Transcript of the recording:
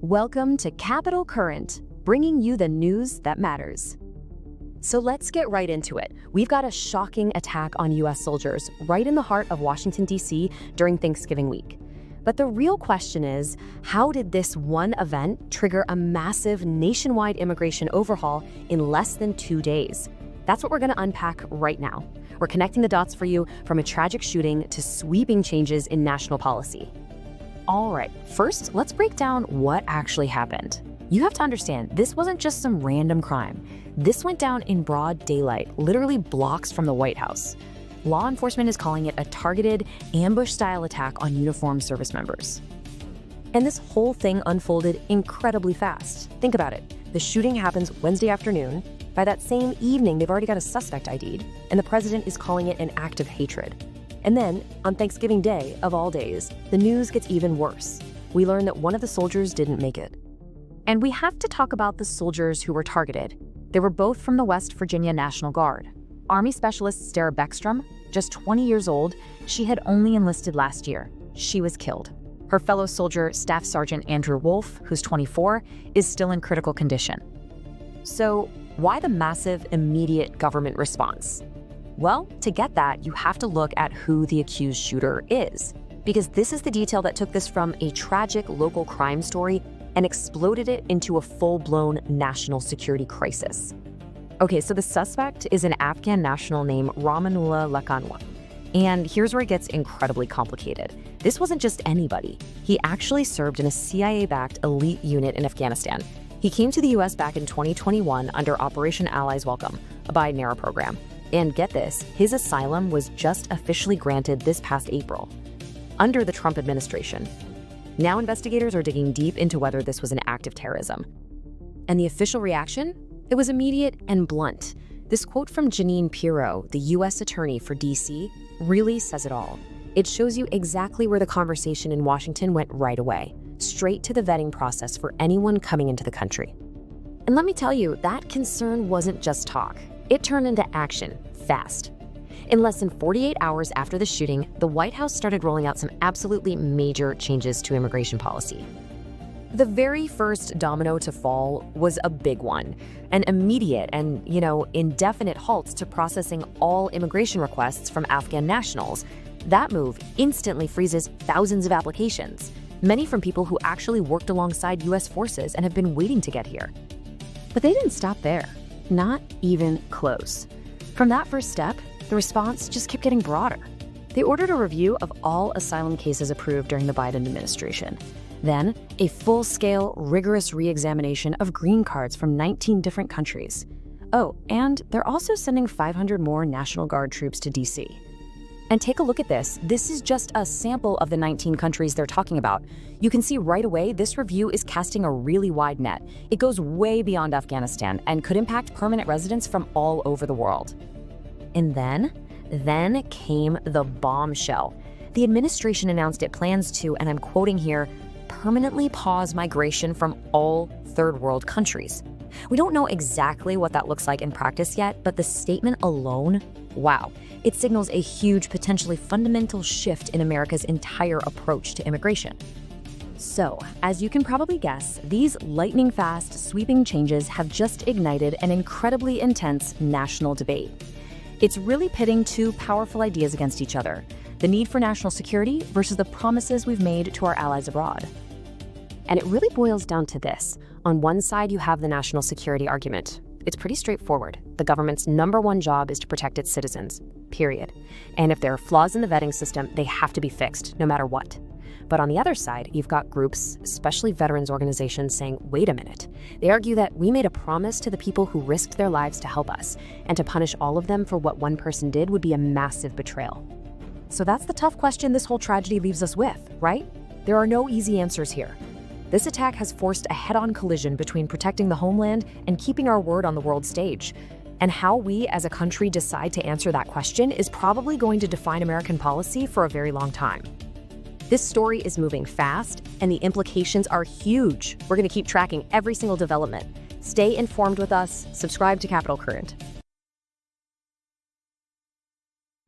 Welcome to Capital Current, bringing you the news that matters. So let's get right into it. We've got a shocking attack on U.S. soldiers right in the heart of Washington, D.C. during Thanksgiving week. But the real question is, how did this one event trigger a massive nationwide immigration overhaul in less than 2 days? That's what we're going to unpack right now. We're connecting the dots for you from a tragic shooting to sweeping changes in national policy. All right, first, let's break down what actually happened. You have to understand, this wasn't just some random crime. This went down in broad daylight, literally blocks from the White House. Law enforcement is calling it a targeted, ambush-style attack on uniformed service members. And this whole thing unfolded incredibly fast. Think about it. The shooting happens Wednesday afternoon. By that same evening, they've already got a suspect ID'd, and the president is calling it an act of hatred. And then, on Thanksgiving Day, of all days, the news gets even worse. We learn that one of the soldiers didn't make it. And we have to talk about the soldiers who were targeted. They were both from the West Virginia National Guard. Army Specialist Sarah Beckstrom, just 20 years old, she had only enlisted last year. She was killed. Her fellow soldier, Staff Sergeant Andrew Wolfe, who's 24, is still in critical condition. So, why the massive, immediate government response? Well, to get that, you have to look at who the accused shooter is, because this is the detail that took this from a tragic local crime story and exploded it into a full-blown national security crisis. Okay, so the suspect is an Afghan national named Rahmanullah Lakanwal. And here's where it gets incredibly complicated. This wasn't just anybody. He actually served in a CIA-backed elite unit in Afghanistan. He came to the US back in 2021 under Operation Allies Welcome, a Biden-era program. And get this, his asylum was just officially granted this past April, under the Trump administration. Now investigators are digging deep into whether this was an act of terrorism. And the official reaction? It was immediate and blunt. This quote from Janine Pirro, the U.S. Attorney for D.C., really says it all. It shows you exactly where the conversation in Washington went right away, straight to the vetting process for anyone coming into the country. And let me tell you, that concern wasn't just talk. It turned into action, fast. In less than 48 hours after the shooting, the White House started rolling out some absolutely major changes to immigration policy. The very first domino to fall was a big one, an immediate and, indefinite halt to processing all immigration requests from Afghan nationals. That move instantly freezes thousands of applications, many from people who actually worked alongside U.S. forces and have been waiting to get here. But they didn't stop there. Not even close. From that first step, the response just kept getting broader. They ordered a review of all asylum cases approved during the Biden administration. Then, a full-scale, rigorous re-examination of green cards from 19 different countries. Oh, and they're also sending 500 more National Guard troops to D.C. And take a look at this. This is just a sample of the 19 countries they're talking about. You can see right away this review is casting a really wide net. It goes way beyond Afghanistan and could impact permanent residents from all over the world. And then came the bombshell. The administration announced it plans to, and I'm quoting here, permanently pause migration from all third world countries. We don't know exactly what that looks like in practice yet, but the statement alone, wow, it signals a huge, potentially fundamental shift in America's entire approach to immigration. So, as you can probably guess, these lightning-fast, sweeping changes have just ignited an incredibly intense national debate. It's really pitting two powerful ideas against each other: the need for national security versus the promises we've made to our allies abroad. And it really boils down to this. On one side, you have the national security argument. It's pretty straightforward. The government's #1 job is to protect its citizens, period. And if there are flaws in the vetting system, they have to be fixed, no matter what. But on the other side, you've got groups, especially veterans organizations, saying, wait a minute. They argue that we made a promise to the people who risked their lives to help us, and to punish all of them for what one person did would be a massive betrayal. So that's the tough question this whole tragedy leaves us with, right? There are no easy answers here. This attack has forced a head-on collision between protecting the homeland and keeping our word on the world stage. And how we as a country decide to answer that question is probably going to define American policy for a very long time. This story is moving fast, and the implications are huge. We're going to keep tracking every single development. Stay informed with us. Subscribe to Capital Current.